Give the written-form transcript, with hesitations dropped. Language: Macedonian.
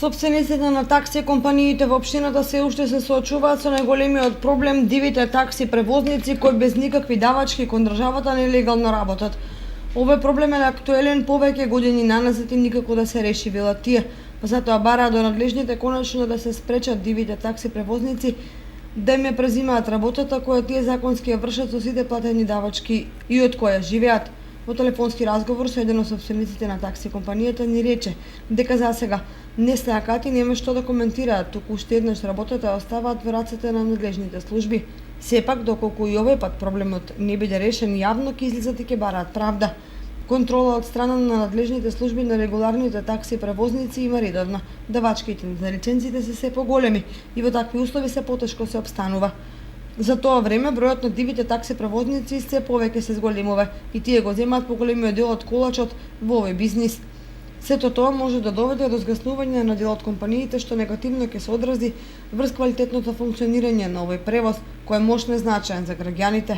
Собствениците на такси компаниите во општината се уште се соочуваат со најголемиот проблем дивите такси превозници кои без никакви давачки кон државата нелегално работат. Овој проблем е актуелен повеќе години наназад и никако да се реши, велат тие. Затоа бараат до надлежните конечно да се спречат дивите такси превозници да им ја презимаат работата која тие законски ја вршат со сите платени давачки и од која живеат. Во телефонски разговор со еден од собствениците на такси компанијата ни рече дека засега не сакаат и нема што да коментираат, туку уште еднаш работата ја оставаат во рацете на надлежните служби. Сепак, доколку и овој пат проблемот не биде решен јавно, ќе излизат и ќе бараат правда. Контрола од страна на надлежните служби на регуларните такси превозници има редовно. Давачките за лицензите се поголеми и во такви услови се потешко се обстанува. За тоа време бројот на дивите такси превозници се повеќе се зголемува и тие го земаат поголемиот дел од колачот во овој бизнис. Сето тоа може да доведе до згаснување на дел од компаниите што негативно ќе се одрази врз квалитетното функционирање на овој превоз кој е мощно значаен за граѓаните.